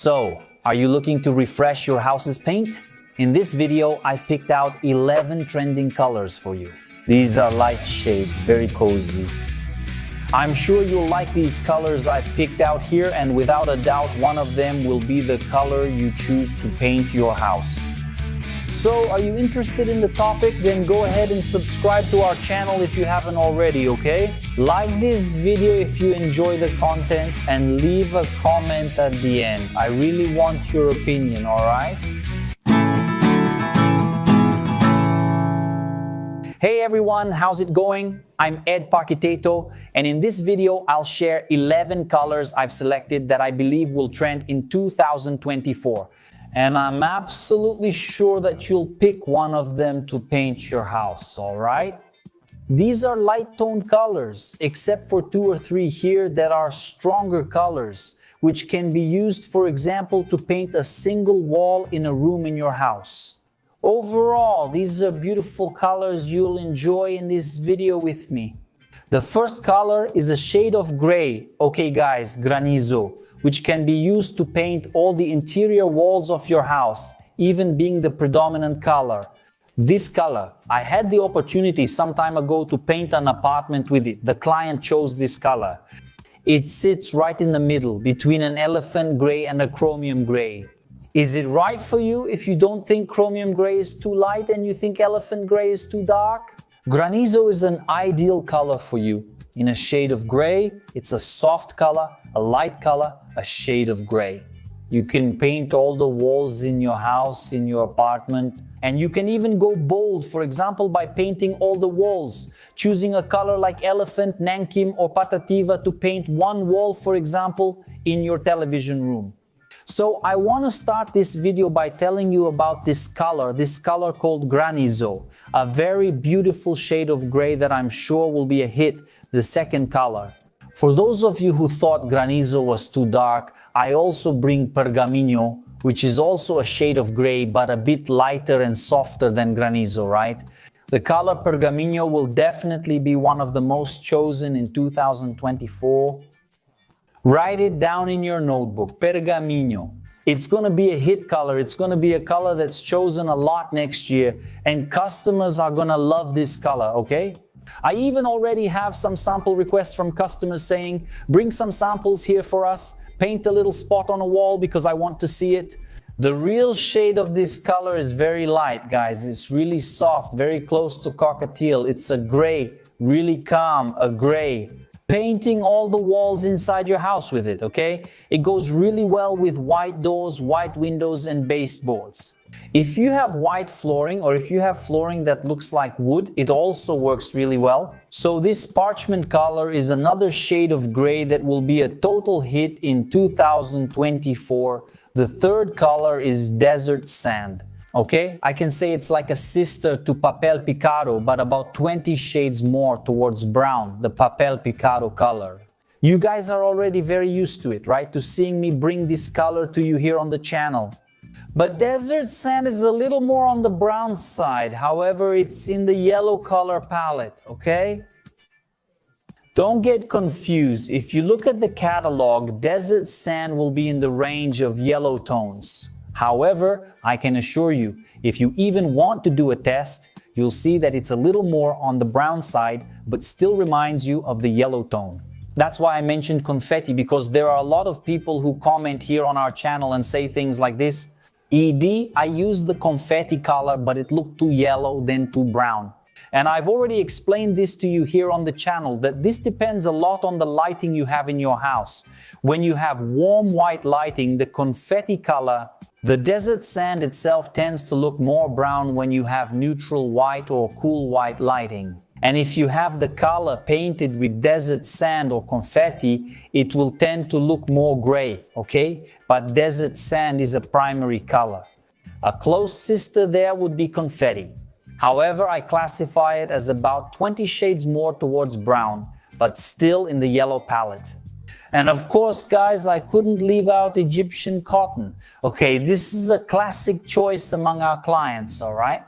So, are you looking to refresh your house's paint? In this video, I've picked out 11 trending colors for you. These are light shades, very cozy. I'm sure you'll like these colors I've picked out here, and without a doubt, one of them will be the color you choose to paint your house. So, are you interested in the topic? Then go ahead and subscribe to our channel if you haven't already, okay? Like this video if you enjoy the content and leave a comment at the end. I really want your opinion, alright? Hey everyone, how's it going? I'm Ed Parquiteto, and in this video I'll share 11 colors I've selected that I believe will trend in 2024. And I'm absolutely sure that you'll pick one of them to paint your house, alright? These are light toned colors, except for 2 or 3 here that are stronger colors, which can be used, for example, to paint a single wall in a room in your house. Overall, these are beautiful colors you'll enjoy in this video with me. The first color is a shade of gray, okay guys, Granizo, which can be used to paint all the interior walls of your house, even being the predominant color. This color, I had the opportunity some time ago to paint an apartment with it. The client chose this color. It sits right in the middle between an elephant gray and a chromium gray. Is it right for you if you don't think chromium gray is too light and you think elephant gray is too dark? Granizo is an ideal color for you. In a shade of gray, it's a soft color, a light color, a shade of gray. You can paint all the walls in your house, in your apartment, and you can even go bold, for example, by painting all the walls, choosing a color like elephant, nankim, or patativa to paint one wall, for example, in your television room. So I want to start this video by telling you about this color called Granizo, a very beautiful shade of gray that I'm sure will be a hit, the second color. For those of you who thought Granizo was too dark, I also bring Pergaminho, which is also a shade of gray but a bit lighter and softer than Granizo, right? The color Pergaminho will definitely be one of the most chosen in 2024. Write it down in your notebook, Pergaminho. It's going to be a hit color. It's going to be a color that's chosen a lot next year, and customers are going to love this color, okay? I even already have some sample requests from customers saying, bring some samples here for us, paint a little spot on a wall because I want to see it. The real shade of this color is very light, guys. It's really soft, very close to cockatiel. It's a gray, really calm, a gray. Painting all the walls inside your house with it, okay? It goes really well with white doors, white windows, and baseboards. If you have white flooring, or if you have flooring that looks like wood, it also works really well. So this parchment color is another shade of gray that will be a total hit in 2024. The third color is desert sand. Okay, I can say it's like a sister to papel picado, but about 20 shades more towards brown, the papel picado color. You guys are already very used to it, right? To seeing me bring this color to you here on the channel. But desert sand is a little more on the brown side. However, it's in the yellow color palette, okay? Don't get confused. If you look at the catalog, desert sand will be in the range of yellow tones. However, I can assure you, if you even want to do a test, you'll see that it's a little more on the brown side, but still reminds you of the yellow tone. That's why I mentioned confetti, because there are a lot of people who comment here on our channel and say things like this. ED, I used the confetti color, but it looked too yellow, then too brown. And I've already explained this to you here on the channel, that this depends a lot on the lighting you have in your house. When you have warm white lighting, the confetti color, the desert sand itself tends to look more brown when you have neutral white or cool white lighting. And if you have the color painted with desert sand or confetti, it will tend to look more gray, okay? But desert sand is a primary color. A close sister there would be confetti. However, I classify it as about 20 shades more towards brown, but still in the yellow palette. And of course, guys, I couldn't leave out Egyptian cotton. Okay, this is a classic choice among our clients, all right?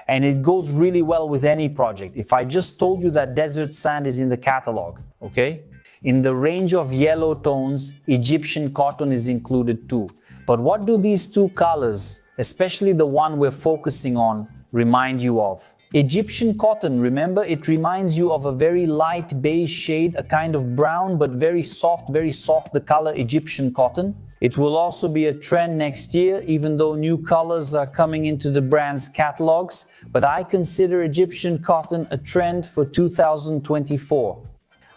And it goes really well with any project. If I just told you that desert sand is in the catalog, okay? In the range of yellow tones, Egyptian cotton is included too. But what do these two colors, especially the one we're focusing on, remind you of? Egyptian cotton, remember, it reminds you of a very light beige shade, a kind of brown but very soft, the color Egyptian cotton. It will also be a trend next year, even though new colors are coming into the brand's catalogs, but I consider Egyptian cotton a trend for 2024.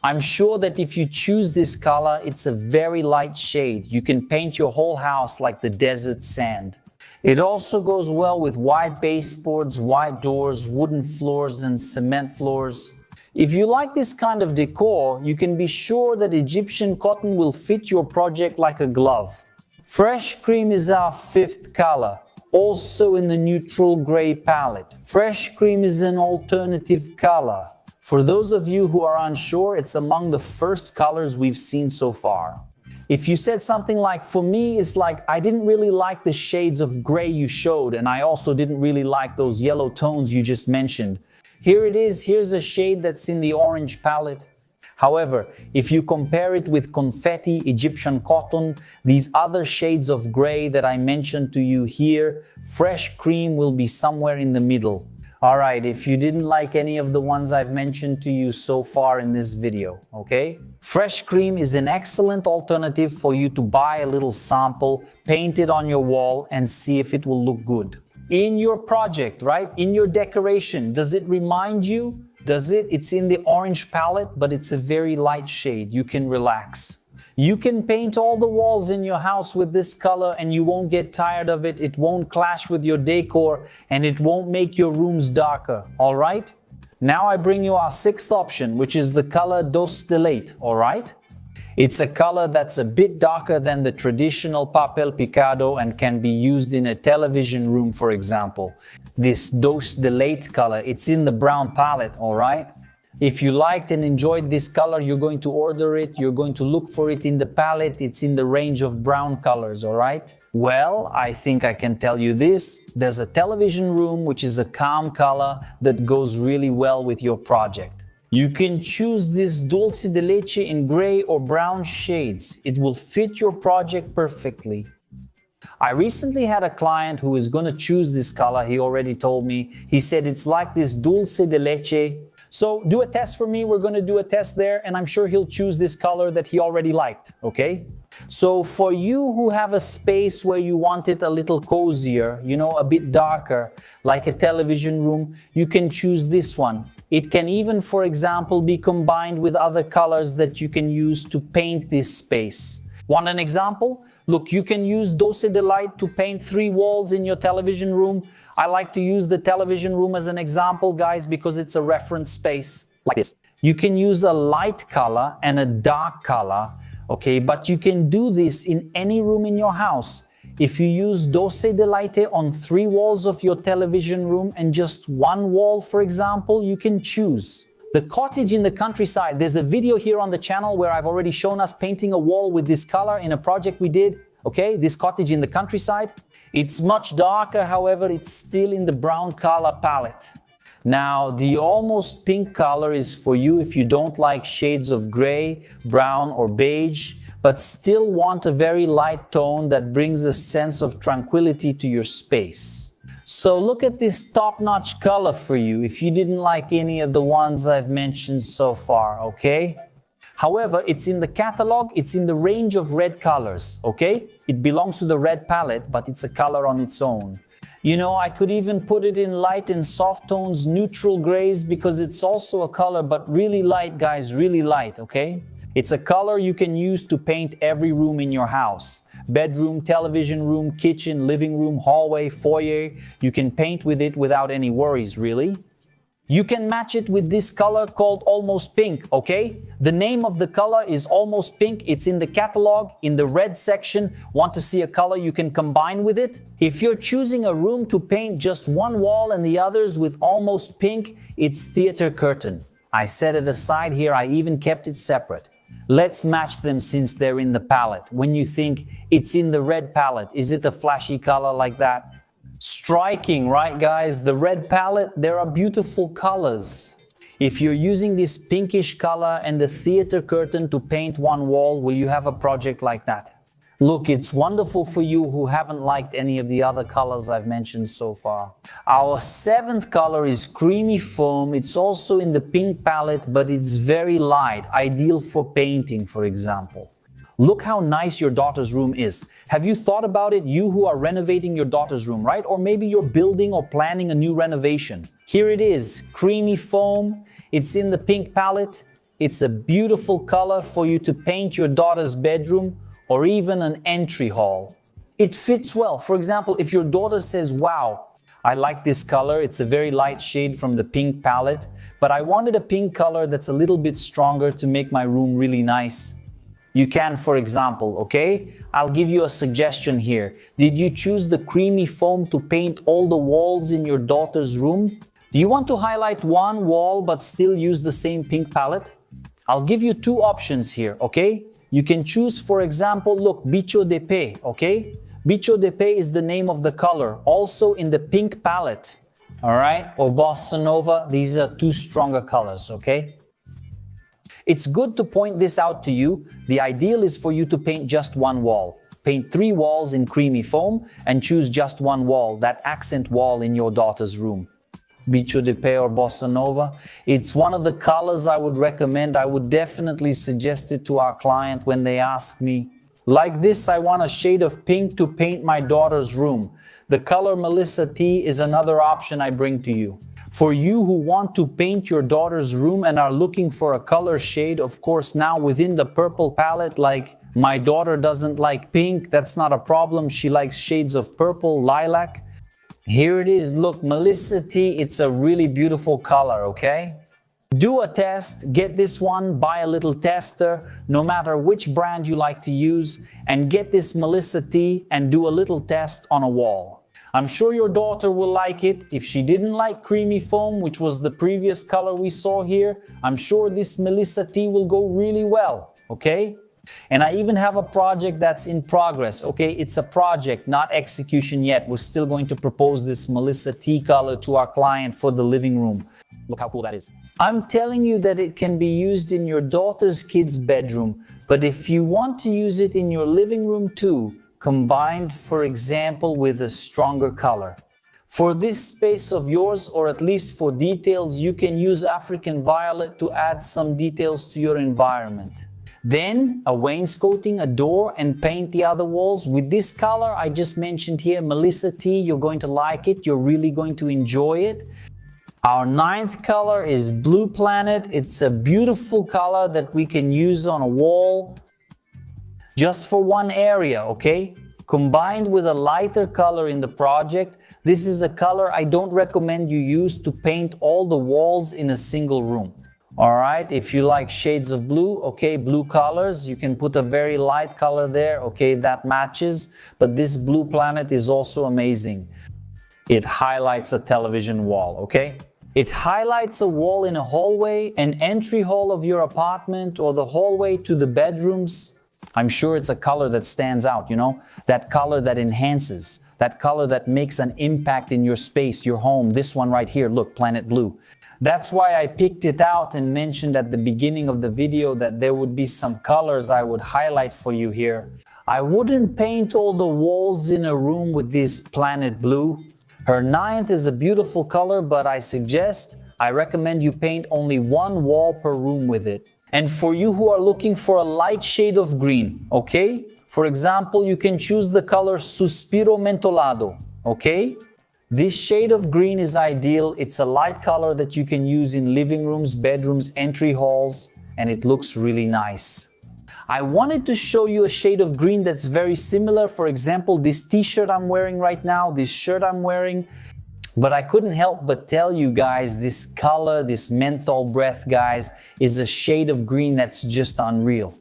I'm sure that if you choose this color, it's a very light shade. You can paint your whole house like the desert sand. It also goes well with white baseboards, white doors, wooden floors, and cement floors. If you like this kind of decor, you can be sure that Egyptian cotton will fit your project like a glove. Fresh cream is our fifth color, also in the neutral gray palette. Fresh cream is an alternative color. For those of you who are unsure, it's among the first colors we've seen so far. If you said something like, for me, it's like, I didn't really like the shades of gray you showed, and I also didn't really like those yellow tones you just mentioned. Here it is, here's a shade that's in the orange palette. However, if you compare it with confetti, Egyptian cotton, these other shades of gray that I mentioned to you here, fresh cream will be somewhere in the middle. Alright, if you didn't like any of the ones I've mentioned to you so far in this video, okay? Fresh cream is an excellent alternative for you to buy a little sample, paint it on your wall, and see if it will look good. In your project, right? In your decoration, does it remind you? Does it? It's in the orange palette, but it's a very light shade. You can relax. You can paint all the walls in your house with this color and you won't get tired of it. It won't clash with your decor and it won't make your rooms darker, all right? Now I bring you our sixth option, which is the color Doce de Leite, all right? It's a color that's a bit darker than the traditional papel picado and can be used in a television room, for example. This Doce de Leite color, it's in the brown palette, all right? If you liked and enjoyed this color, you're going to order it, you're going to look for it in the palette, it's in the range of brown colors, all right? Well, I think I can tell you this, there's a television room which is a calm color that goes really well with your project. You can choose this Doce de Leite in gray or brown shades. It will fit your project perfectly. I recently had a client who is going to choose this color, he already told me. He said it's like this Doce de Leite. So do a test for me, we're going to do a test there and I'm sure he'll choose this color that he already liked, okay? So for you who have a space where you want it a little cozier, you know, a bit darker, like a television room, you can choose this one. It can even, for example, be combined with other colors that you can use to paint this space. Want an example? Look, you can use Doce de Leite to paint 3 walls in your television room. I like to use the television room as an example, guys, because it's a reference space like this. You can use a light color and a dark color, okay? But you can do this in any room in your house. If you use Doce de Leite on 3 walls of your television room and just 1 wall, for example, you can choose. The cottage in the countryside, there's a video here on the channel where I've already shown us painting a wall with this color in a project we did, okay? This cottage in the countryside. It's much darker, however, it's still in the brown color palette. Now, the almost pink color is for you if you don't like shades of gray, brown or beige, but still want a very light tone that brings a sense of tranquility to your space. So look at this top-notch color for you if you didn't like any of the ones I've mentioned so far, okay? However, it's in the catalog, it's in the range of red colors, okay? It belongs to the red palette, but it's a color on its own. You know, I could even put it in light and soft tones, neutral grays, because it's also a color, but really light, guys, really light, okay? It's a color you can use to paint every room in your house. Bedroom, television room, kitchen, living room, hallway, foyer. You can paint with it without any worries, really. You can match it with this color called Almost Pink, okay? The name of the color is Almost Pink. It's in the catalog, in the red section. Want to see a color you can combine with it? If you're choosing a room to paint just one wall and the others with Almost Pink, it's theater curtain. I set it aside here, I even kept it separate. Let's match them since they're in the palette. When you think it's in the red palette, is it a flashy color like that? Striking, right guys? The red palette, there are beautiful colors. If you're using this pinkish color and the theater curtain to paint one wall, will you have a project like that? Look, it's wonderful for you who haven't liked any of the other colors I've mentioned so far. Our seventh color is creamy foam. It's also in the pink palette, but it's very light, ideal for painting, for example. Look how nice your daughter's room is. Have you thought about it, you who are renovating your daughter's room, right? Or maybe you're building or planning a new renovation. Here it is, creamy foam. It's in the pink palette. It's a beautiful color for you to paint your daughter's bedroom or even an entry hall. It fits well. For example, if your daughter says, wow, I like this color, it's a very light shade from the pink palette, but I wanted a pink color that's a little bit stronger to make my room really nice. You can, for example, okay? I'll give you a suggestion here. Did you choose the creamy foam to paint all the walls in your daughter's room? Do you want to highlight one wall but still use the same pink palette? I'll give you two options here, okay? You can choose, for example, look, Bicho de Pe, okay? Bicho de Pe is the name of the color, also in the pink palette, all right? Or Bossa Nova, these are two stronger colors, okay? It's good to point this out to you. The ideal is for you to paint just one wall. Paint 3 walls in creamy foam and choose just one wall, that accent wall in your daughter's room. Bicho de Pe or Bossa Nova. It's one of the colors I would recommend. I would definitely suggest it to our client when they ask me, like this, I want a shade of pink to paint my daughter's room. The color Melissa T is another option I bring to you. For you who want to paint your daughter's room and are looking for a color shade, of course, now within the purple palette, like my daughter doesn't like pink, that's not a problem. She likes shades of purple, lilac. Here it is, look, Melissa T, it's a really beautiful color, okay? Do a test, get this one, buy a little tester, no matter which brand you like to use, and get this Melissa T and do a little test on a wall. I'm sure your daughter will like it. If she didn't like creamy foam, which was the previous color we saw here, I'm sure this Melissa T will go really well, okay? And I even have a project that's in progress, okay? It's a project, not execution yet. We're still going to propose this Melissa T color to our client for the living room. Look how cool that is. I'm telling you that it can be used in your daughter's kid's bedroom, but if you want to use it in your living room too, combined, for example, with a stronger color. For this space of yours, or at least for details, you can use African violet to add some details to your environment. Then a wainscoting, a door, and paint the other walls with this color I just mentioned here, Melissa T. You're going to like it. You're really going to enjoy it. Our 9th color is Blue Planet. It's a beautiful color that we can use on a wall just for one area, okay? Combined with a lighter color in the project, this is a color I don't recommend you use to paint all the walls in a single room. All right, if you like shades of blue, okay, blue colors, you can put a very light color there, okay, that matches. But this Blue Planet is also amazing. It highlights a television wall, okay? It highlights a wall in a hallway, an entry hall of your apartment, or the hallway to the bedrooms. I'm sure it's a color that stands out, you know? That color that enhances, that color that makes an impact in your space, your home. This one right here, look, Planet Blue. That's why I picked it out and mentioned at the beginning of the video that there would be some colors I would highlight for you here. I wouldn't paint all the walls in a room with this Planet Blue. Her 9th is a beautiful color, but I recommend you paint only one wall per room with it. And for you who are looking for a light shade of green, okay? For example, you can choose the color Suspiro Mentolado, okay? This shade of green is ideal. It's a light color that you can use in living rooms, bedrooms, entry halls, and it looks really nice. I wanted to show you a shade of green that's very similar. For example, this t-shirt I'm wearing right now, this shirt I'm wearing, but I couldn't help but tell you guys this color, this menthol breath, guys, is a shade of green that's just unreal.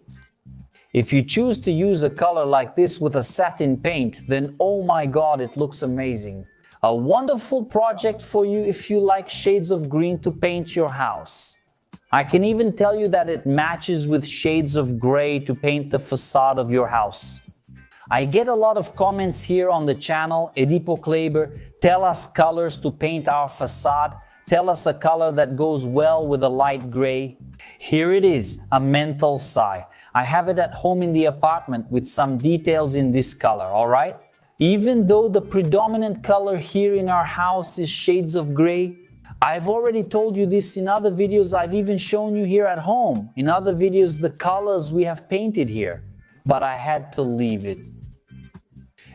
If you choose to use a color like this with a satin paint, then oh my God, it looks amazing. A wonderful project for you if you like shades of green to paint your house. I can even tell you that it matches with shades of gray to paint the facade of your house. I get a lot of comments here on the channel, Edipo Kleber, tell us colors to paint our facade. Tell us a color that goes well with a light gray. Here it is, a menthol sigh. I have it at home in the apartment with some details in this color, alright? Even though the predominant color here in our house is shades of gray, I've already told you this in other videos. I've even shown you here at home, in other videos, the colors we have painted here. But I had to leave it.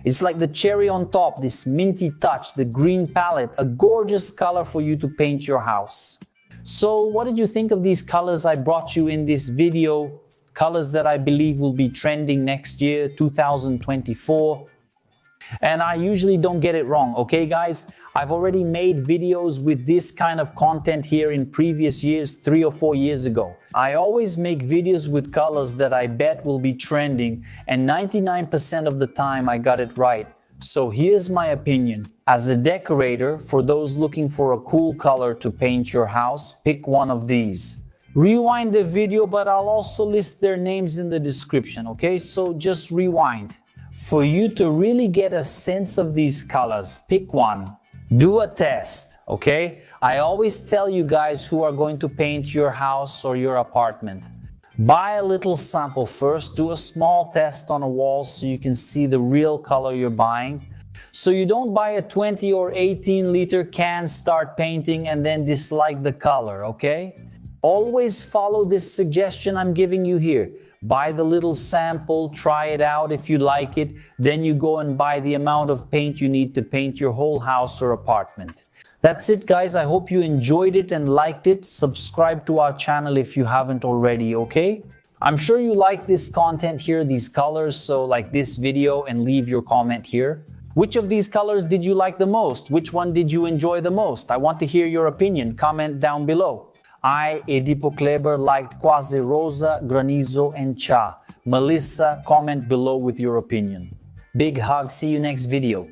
It's like the cherry on top, this minty touch, the green palette, a gorgeous color for you to paint your house. So what did you think of these colors I brought you in this video? Colors that I believe will be trending next year, 2024. And I usually don't get it wrong, okay guys? I've already made videos with this kind of content here in previous years, 3 or 4 years ago. I always make videos with colors that I bet will be trending, and 99% of the time I got it right. So here's my opinion. As a decorator, for those looking for a cool color to paint your house, pick one of these. Rewind the video, but I'll also list their names in the description, okay? So just rewind. For you to really get a sense of these colors, pick one. Do a test, okay? I always tell you guys who are going to paint your house or your apartment. Buy a little sample first, do a small test on a wall so you can see the real color you're buying. So you don't buy a 20 or 18 liter can, start painting and then dislike the color, okay? Always follow this suggestion I'm giving you here. Buy the little sample, try it out if you like it, then you go and buy the amount of paint you need to paint your whole house or apartment. That's it guys, I hope you enjoyed it and liked it. Subscribe to our channel if you haven't already, okay? I'm sure you like this content here, these colors, so like this video and leave your comment here. Which of these colors did you like the most? Which one did you enjoy the most? I want to hear your opinion, comment down below. I, Edipo Kleber, liked Quasi Rosa, Granizo and Cha. Melissa, comment below with your opinion. Big hug, see you next video.